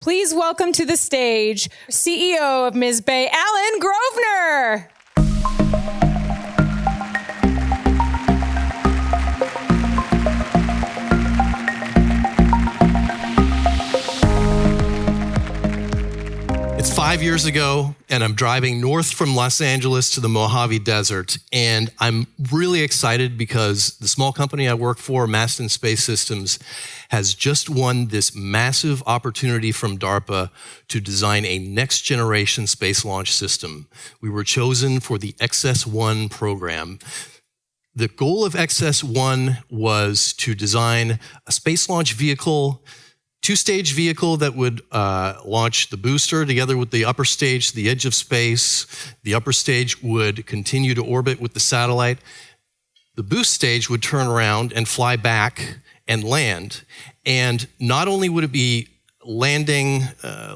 Please welcome to the stage CEO of MSBAI, Allan Grosvenor. It's 5 years ago, and I'm driving north from Los Angeles to the Mojave Desert, and I'm really excited because the small company I work for, Maston Space Systems, has just won this massive opportunity from DARPA to design a next-generation space launch system. We were chosen for the XS-1 program. The goal of XS-1 was to design a space launch vehicle, two-stage vehicle that would launch the booster together with the upper stage to the edge of space. The upper stage would continue to orbit with the satellite. The boost stage would turn around and fly back and land. And not only would it be landing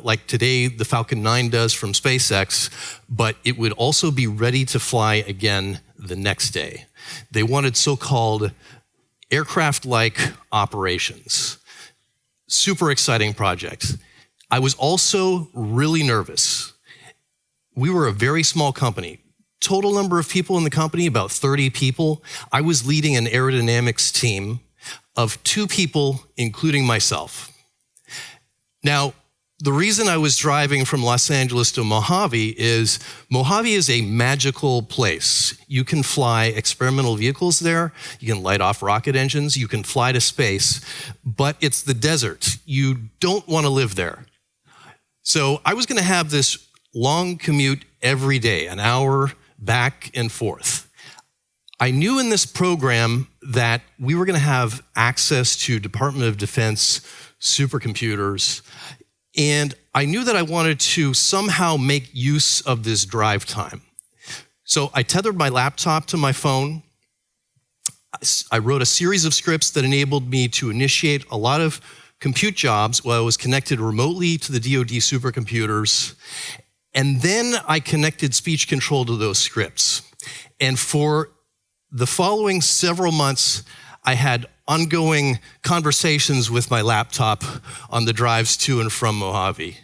like today the Falcon 9 does from SpaceX, but it would also be ready to fly again the next day. They wanted so-called aircraft-like operations. Super exciting project. I was also really nervous. We were a very small company. Total number of people in the company, about 30 people. I was leading an aerodynamics team of 2 people, including myself. Now, the reason I was driving from Los Angeles to Mojave is a magical place. You can fly experimental vehicles there, you can light off rocket engines, you can fly to space, but it's the desert. You don't want to live there. So I was going to have this long commute every day, an hour back and forth. I knew in this program that we were going to have access to Department of Defense supercomputers, and I knew that I wanted to somehow make use of this drive time. So I tethered my laptop to my phone. I wrote a series of scripts that enabled me to initiate a lot of compute jobs while I was connected remotely to the DoD supercomputers. And then I connected speech control to those scripts. And for the following several months, I had ongoing conversations with my laptop on the drives to and from Mojave.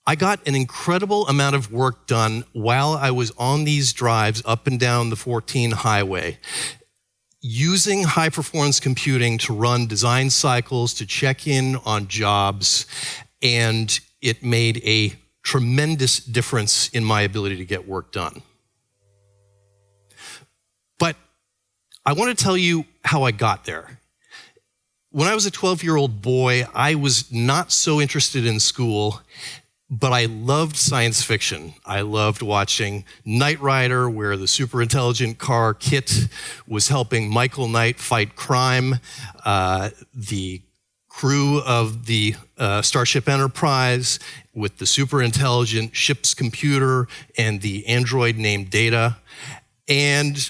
I got an incredible amount of work done while I was on these drives up and down the 14 highway, using high-performance computing to run design cycles, to check in on jobs, and it made a tremendous difference in my ability to get work done. But I want to tell you how I got there. When I was a 12-year-old boy, I was not so interested in school, but I loved science fiction. I loved watching Knight Rider, where the super intelligent car Kit was helping Michael Knight fight crime. The crew of the Starship Enterprise with the super intelligent ship's computer and the android named Data. And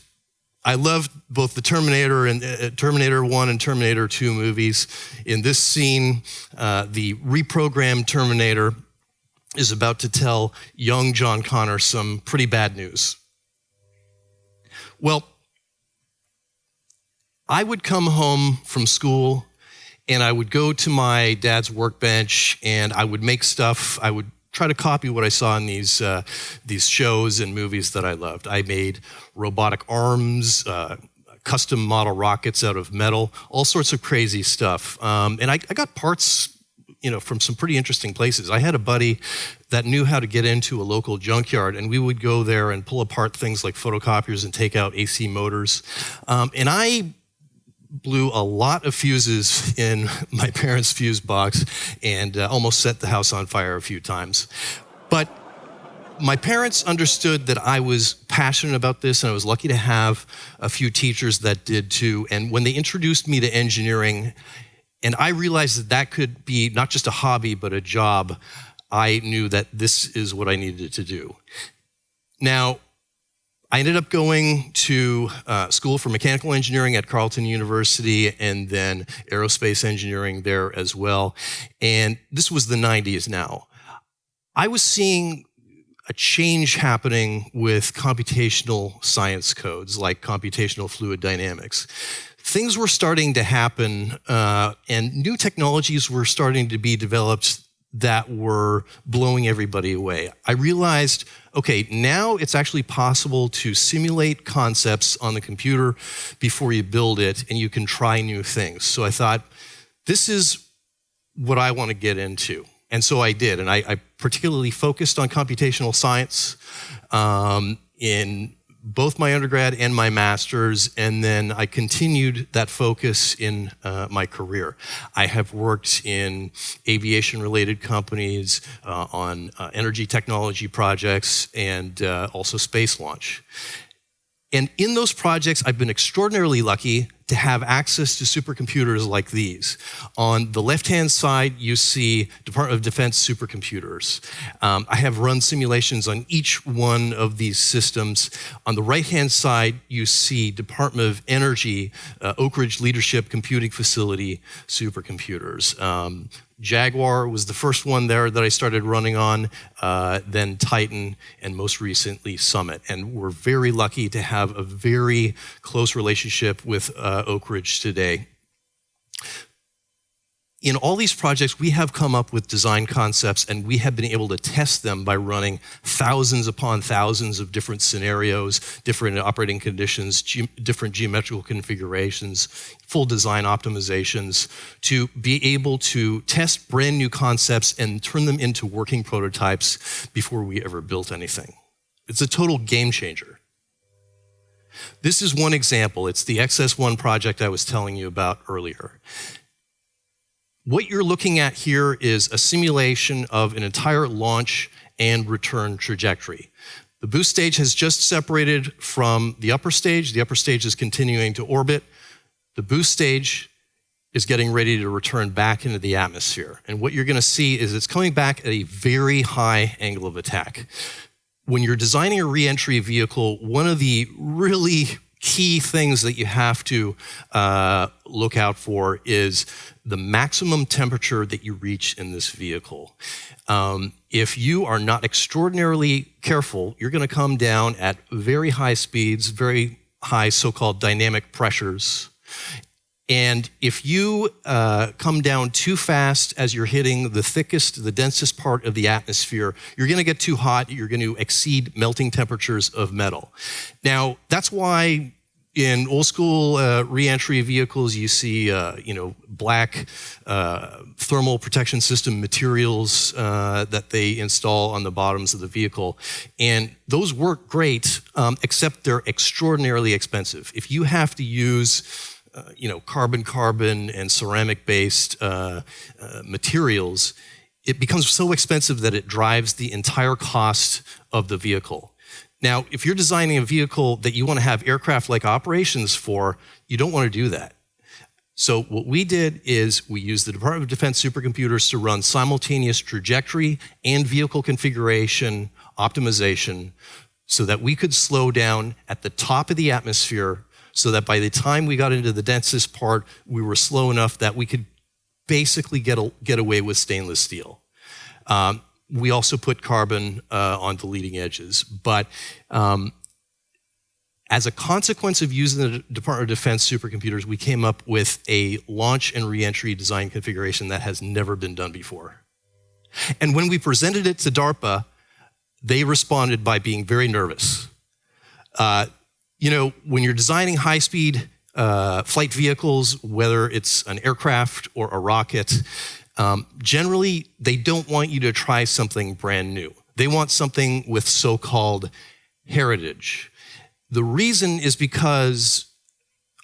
I loved both the Terminator 1 and Terminator 2 movies. In this scene, the reprogrammed Terminator is about to tell young John Connor some pretty bad news. Well, I would come home from school and I would go to my dad's workbench and I would make stuff. I would try to copy what I saw in these shows and movies that I loved. I made robotic arms, custom model rockets out of metal, all sorts of crazy stuff. And I got parts, from some pretty interesting places. I had a buddy that knew how to get into a local junkyard, and we would go there and pull apart things like photocopiers and take out AC motors. And I blew a lot of fuses in my parents' fuse box and almost set the house on fire a few times. But my parents understood that I was passionate about this, and I was lucky to have a few teachers that did too. And when they introduced me to engineering, and I realized that that could be not just a hobby, but a job, I knew that this is what I needed to do. Now, I ended up going to school for mechanical engineering at Carleton University and then aerospace engineering there as well. And this was the 90s now. I was seeing a change happening with computational science codes like computational fluid dynamics. Things were starting to happen and new technologies were starting to be developed that were blowing everybody away. I realized, okay, now it's actually possible to simulate concepts on the computer before you build it, and you can try new things. So I thought, this is what I want to get into. And so I did, and I particularly focused on computational science in both my undergrad and my master's, and then I continued that focus in my career. I have worked in aviation-related companies, on energy technology projects, and also space launch. And in those projects, I've been extraordinarily lucky to have access to supercomputers like these. On the left-hand side, you see Department of Defense supercomputers. I have run simulations on each one of these systems. On the right-hand side, you see Department of Energy, Oak Ridge Leadership Computing Facility supercomputers. Jaguar was the first one there that I started running on, then Titan, and most recently Summit. And we're very lucky to have a very close relationship with Oak Ridge today. In all these projects, we have come up with design concepts, and we have been able to test them by running thousands upon thousands of different scenarios, different operating conditions, different geometrical configurations, full design optimizations, to be able to test brand new concepts and turn them into working prototypes before we ever built anything. It's a total game changer. This is one example. It's the XS1 project I was telling you about earlier. What you're looking at here is a simulation of an entire launch and return trajectory. The boost stage has just separated from the upper stage. The upper stage is continuing to orbit. The boost stage is getting ready to return back into the atmosphere. And what you're going to see is it's coming back at a very high angle of attack. When you're designing a reentry vehicle, one of the really key things that you have to look out for is the maximum temperature that you reach in this vehicle. If you are not extraordinarily careful, you're going to come down at very high speeds, very high so-called dynamic pressures. And if you come down too fast as you're hitting the thickest, the densest part of the atmosphere, you're going to get too hot. You're going to exceed melting temperatures of metal. Now, that's why in old school reentry vehicles, you see black thermal protection system materials that they install on the bottoms of the vehicle. And those work great, except they're extraordinarily expensive. If you have to use carbon and ceramic-based materials, it becomes so expensive that it drives the entire cost of the vehicle. Now, if you're designing a vehicle that you want to have aircraft-like operations for, you don't want to do that. So what we did is we used the Department of Defense supercomputers to run simultaneous trajectory and vehicle configuration optimization so that we could slow down at the top of the atmosphere so that by the time we got into the densest part, we were slow enough that we could basically get away with stainless steel. We also put carbon on the leading edges. But as a consequence of using the Department of Defense supercomputers, we came up with a launch and reentry design configuration that has never been done before. And when we presented it to DARPA, they responded by being very nervous. When you're designing high-speed flight vehicles, whether it's an aircraft or a rocket, generally, they don't want you to try something brand new. They want something with so-called heritage. The reason is because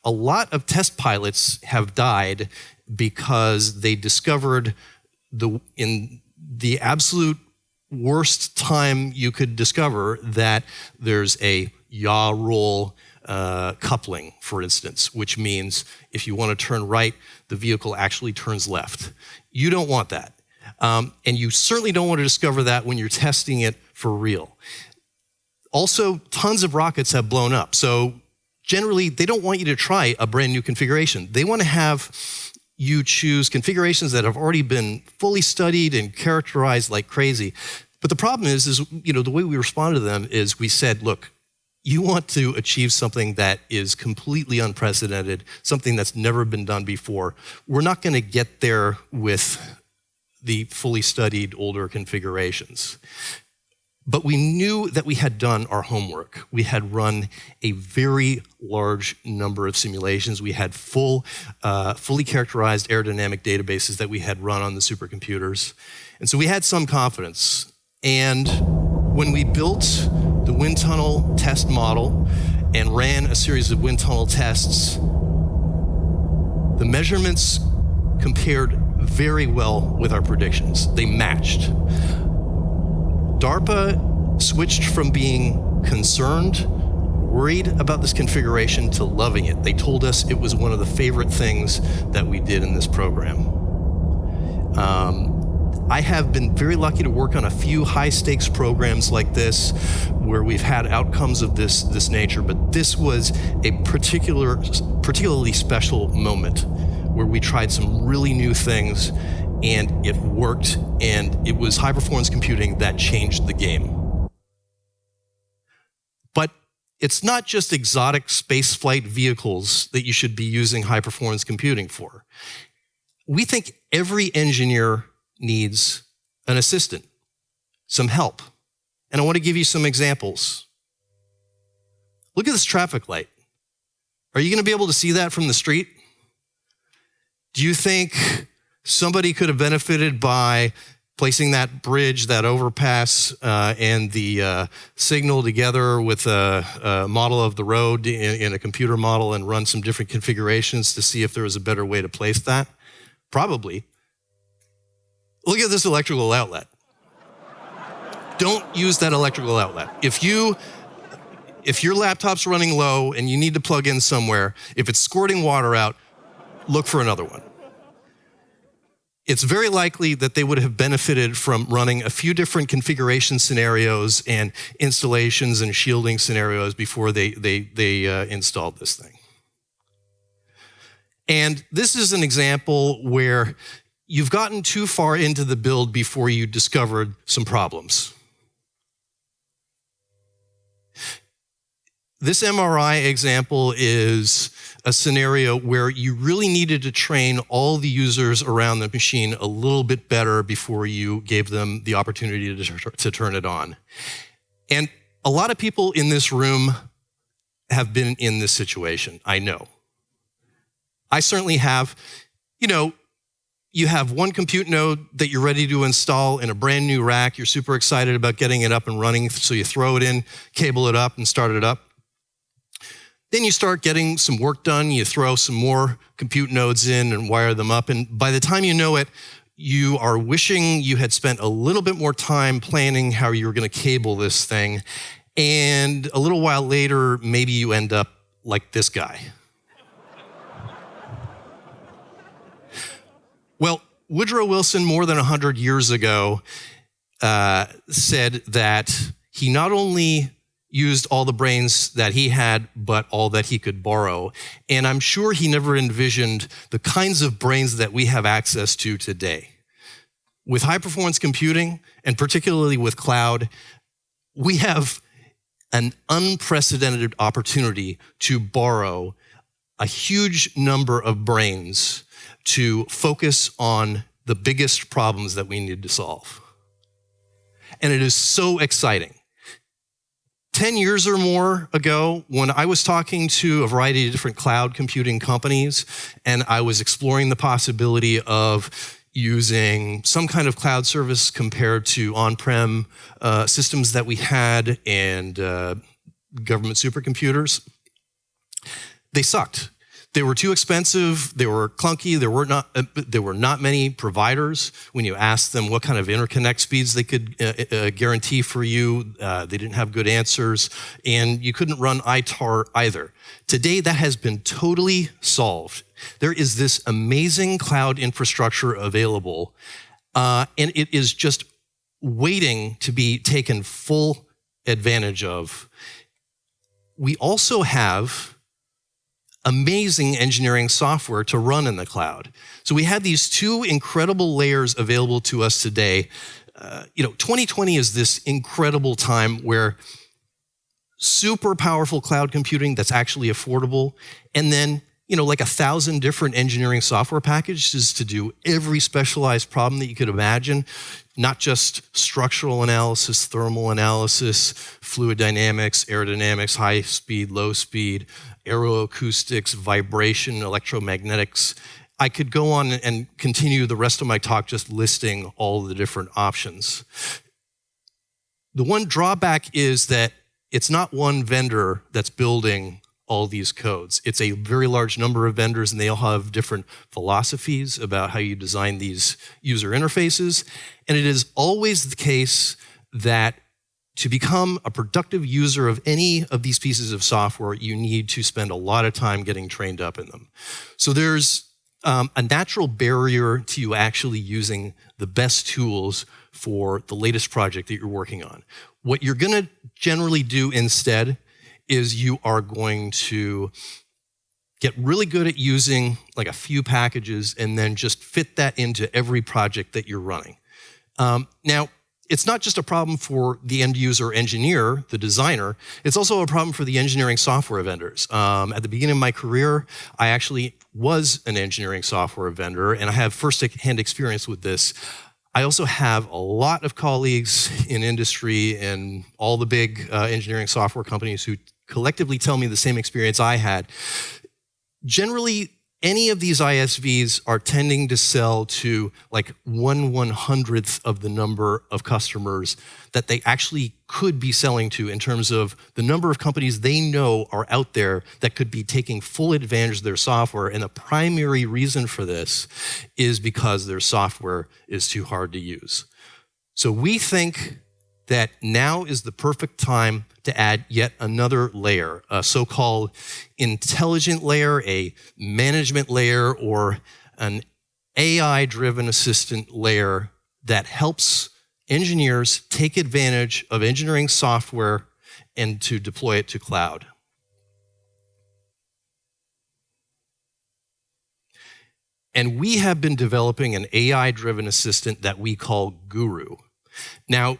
a lot of test pilots have died because they discovered in the absolute worst time you could discover that there's a yaw roll coupling, for instance, which means if you want to turn right, the vehicle actually turns left. You don't want that. And you certainly don't want to discover that when you're testing it for real. Also, tons of rockets have blown up. So generally, they don't want you to try a brand new configuration. They want to have you choose configurations that have already been fully studied and characterized like crazy. But the problem is the way we responded to them is we said, look, you want to achieve something that is completely unprecedented, something that's never been done before. We're not going to get there with the fully studied older configurations. But we knew that we had done our homework. We had run a very large number of simulations. We had fully characterized aerodynamic databases that we had run on the supercomputers. And so we had some confidence. And when we built the wind tunnel test model and ran a series of wind tunnel tests, the measurements compared very well with our predictions. They matched. DARPA switched from being concerned, worried about this configuration, to loving it. They told us it was one of the favorite things that we did in this program. I have been very lucky to work on a few high-stakes programs like this where we've had outcomes of this nature, but this was a particularly special moment where we tried some really new things and it worked, and it was high-performance computing that changed the game. But it's not just exotic spaceflight vehicles that you should be using high-performance computing for. We think every engineer needs an assistant, some help. And I want to give you some examples. Look at this traffic light. Are you going to be able to see that from the street? Do you think somebody could have benefited by placing that bridge, that overpass, and the signal together with a model of the road in a computer model and run some different configurations to see if there was a better way to place that? Probably. Look at this electrical outlet. Don't use that electrical outlet. If your laptop's running low and you need to plug in somewhere, if it's squirting water out, look for another one. It's very likely that they would have benefited from running a few different configuration scenarios and installations and shielding scenarios before they installed this thing. And this is an example where you've gotten too far into the build before you discovered some problems. This MRI example is a scenario where you really needed to train all the users around the machine a little bit better before you gave them the opportunity to turn it on. And a lot of people in this room have been in this situation, I know. I certainly have. You have one compute node that you're ready to install in a brand new rack. You're super excited about getting it up and running, so you throw it in, cable it up, and start it up. Then you start getting some work done. You throw some more compute nodes in and wire them up. And by the time you know it, you are wishing you had spent a little bit more time planning how you were going to cable this thing. And a little while later, maybe you end up like this guy. Well, Woodrow Wilson, more than 100 years ago, said that he not only used all the brains that he had, but all that he could borrow. And I'm sure he never envisioned the kinds of brains that we have access to today. With high-performance computing, and particularly with cloud, we have an unprecedented opportunity to borrow a huge number of brains to focus on the biggest problems that we need to solve. And it is so exciting. 10 years or more ago, when I was talking to a variety of different cloud computing companies, and I was exploring the possibility of using some kind of cloud service compared to on-prem systems that we had and government supercomputers, they sucked. They were too expensive, they were clunky, there were not many providers. When you asked them what kind of interconnect speeds they could guarantee for you, they didn't have good answers, and you couldn't run ITAR either. Today, that has been totally solved. There is this amazing cloud infrastructure available, and it is just waiting to be taken full advantage of. We also have amazing engineering software to run in the cloud. So we have these two incredible layers available to us today. 2020 is this incredible time where super powerful cloud computing that's actually affordable, and then like 1,000 different engineering software packages to do every specialized problem that you could imagine, not just structural analysis, thermal analysis, fluid dynamics, aerodynamics, high speed, low speed, aeroacoustics, vibration, electromagnetics. I could go on and continue the rest of my talk just listing all the different options. The one drawback is that it's not one vendor that's building all these codes. It's a very large number of vendors, and they all have different philosophies about how you design these user interfaces. And it is always the case that to become a productive user of any of these pieces of software, you need to spend a lot of time getting trained up in them. So there's a natural barrier to you actually using the best tools for the latest project that you're working on. What you're going to generally do instead is you are going to get really good at using like a few packages and then just fit that into every project that you're running. Now, it's not just a problem for the end user engineer, the designer, it's also a problem for the engineering software vendors. At the beginning of my career, I actually was an engineering software vendor, and I have first-hand experience with this. I also have a lot of colleagues in industry and all the big engineering software companies who collectively tell me the same experience I had. Generally, any of these ISVs are tending to sell to like 1/100th of the number of customers that they actually could be selling to in terms of the number of companies they know are out there that could be taking full advantage of their software. And the primary reason for this is because their software is too hard to use. So we think that now is the perfect time to add yet another layer, a so-called intelligent layer, a management layer, or an AI-driven assistant layer that helps engineers take advantage of engineering software and to deploy it to cloud. And we have been developing an AI-driven assistant that we call Guru. Now,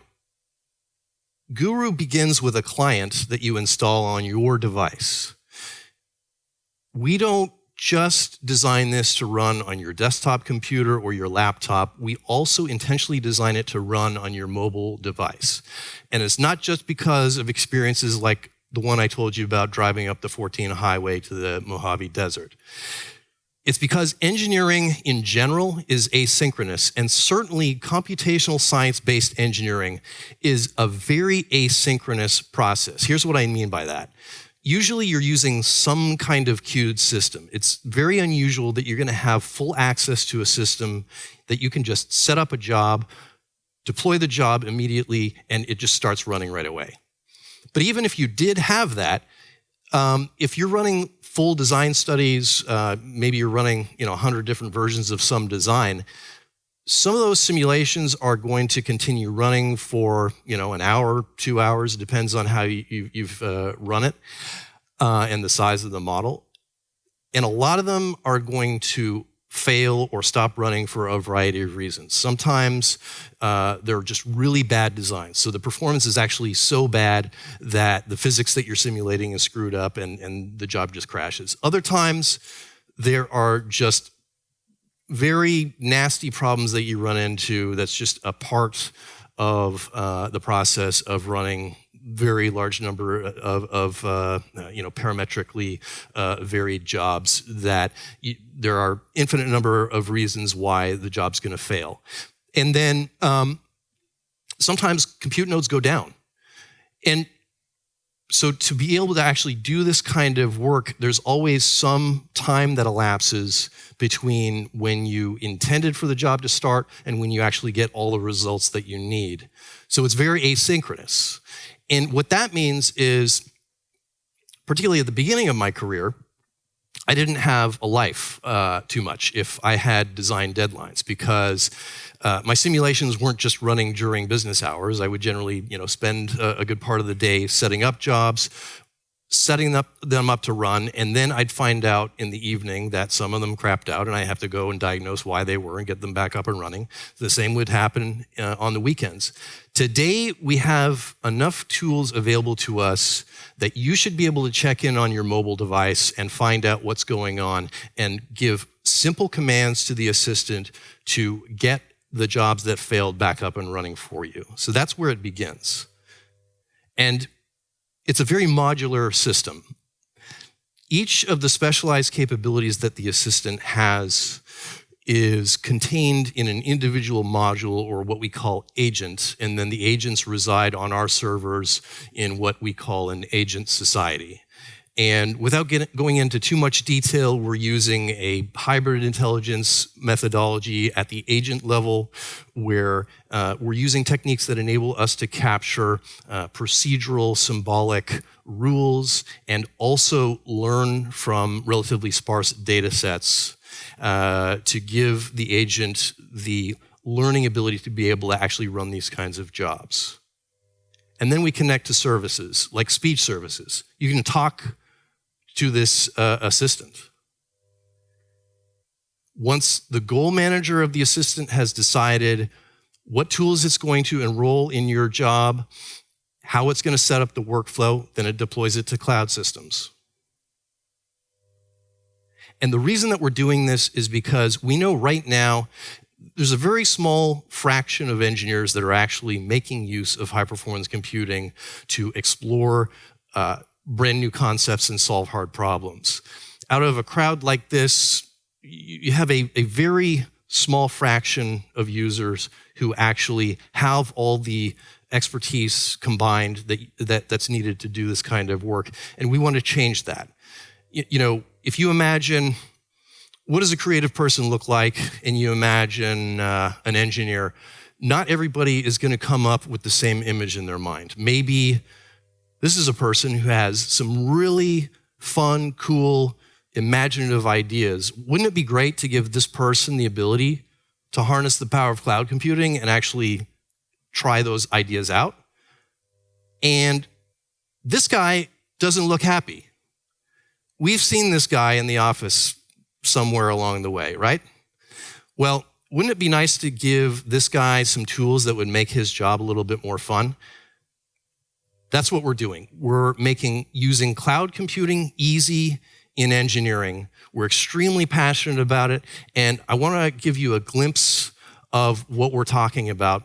Guru begins with a client that you install on your device. We don't just design this to run on your desktop computer or your laptop. We also intentionally design it to run on your mobile device. And it's not just because of experiences like the one I told you about driving up the 14 highway to the Mojave Desert. It's because engineering in general is asynchronous, and certainly computational science-based engineering is a very asynchronous process. Here's what I mean by that. Usually you're using some kind of queued system. It's very unusual that you're going to have full access to a system that you can just set up a job, deploy the job immediately, and it just starts running right away. But even if you did have that, if you're running full design studies, maybe you're running 100 different versions of some design, some of those simulations are going to continue running for an hour, 2 hours. It depends on how you've run it and the size of the model. And a lot of them are going to fail or stop running for a variety of reasons. Sometimes they're just really bad designs. So the performance is actually so bad that the physics that you're simulating is screwed up and the job just crashes. Other times, there are just very nasty problems that you run into that's just a part of the process of running very large number of parametrically varied jobs that there are infinite number of reasons why the job's going to fail. And then sometimes compute nodes go down. And so to be able to actually do this kind of work, there's always some time that elapses between when you intended for the job to start and when you actually get all the results that you need. So it's very asynchronous. And what that means is, particularly at the beginning of my career, I didn't have a life too much if I had design deadlines, because my simulations weren't just running during business hours. I would generally spend a good part of the day setting up jobs, setting them up to run, and then I'd find out in the evening that some of them crapped out, and I have to go and diagnose why they were and get them back up and running. The same would happen on the weekends. Today, we have enough tools available to us that you should be able to check in on your mobile device and find out what's going on and give simple commands to the assistant to get the jobs that failed back up and running for you. So that's where it begins. And it's a very modular system. Each of the specialized capabilities that the assistant has is contained in an individual module, or what we call agent, and then the agents reside on our servers in what we call an agent society. And without going into too much detail, we're using a hybrid intelligence methodology at the agent level, where we're using techniques that enable us to capture procedural, symbolic rules, and also learn from relatively sparse data sets to give the agent the learning ability to be able to actually run these kinds of jobs. And then we connect to services, like speech services. You can talk to this assistant. Once the goal manager of the assistant has decided what tools it's going to enroll in your job, how it's going to set up the workflow, then it deploys it to cloud systems. And the reason that we're doing this is because we know right now there's a very small fraction of engineers that are actually making use of high-performance computing to explore brand new concepts and solve hard problems. Out of a crowd like this, you have a very small fraction of users who actually have all the expertise combined that's needed to do this kind of work, and we want to change that. You know, if you imagine what does a creative person look like, and you imagine an engineer, not everybody is going to come up with the same image in their mind. Maybe this is a person who has some really fun, cool, imaginative ideas. Wouldn't it be great to give this person the ability to harness the power of cloud computing and actually try those ideas out? And this guy doesn't look happy. We've seen this guy in the office somewhere along the way, right? Well, wouldn't it be nice to give this guy some tools that would make his job a little bit more fun? That's what we're doing. We're making using cloud computing easy in engineering. We're extremely passionate about it, and I want to give you a glimpse of what we're talking about.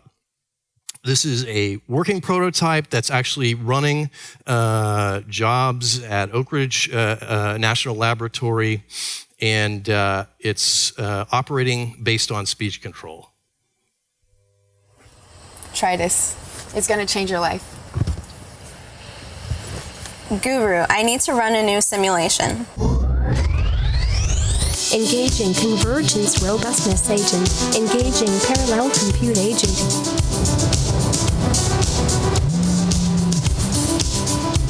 This is a working prototype that's actually running jobs at Oak Ridge National Laboratory, and it's operating based on speech control. Try this. It's going to change your life. Guru, I need to run a new simulation. Engaging convergence robustness agent. Engaging parallel compute agent.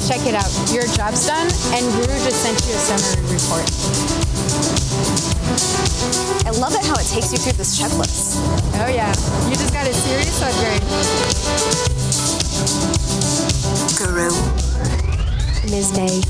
Check it out. Your job's done, and Guru just sent you a summary report. I love it how it takes you through this checklist. Oh yeah, you just got a serious upgrade. Guru. MSBAI.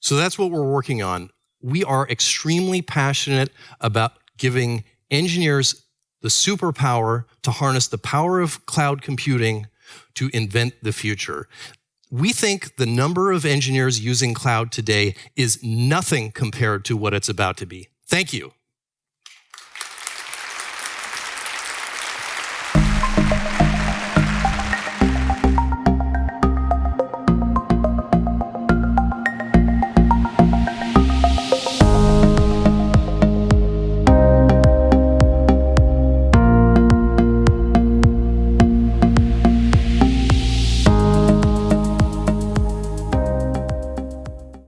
So that's what we're working on. We are extremely passionate about giving engineers the superpower to harness the power of cloud computing to invent the future. We think the number of engineers using cloud today is nothing compared to what it's about to be. Thank you.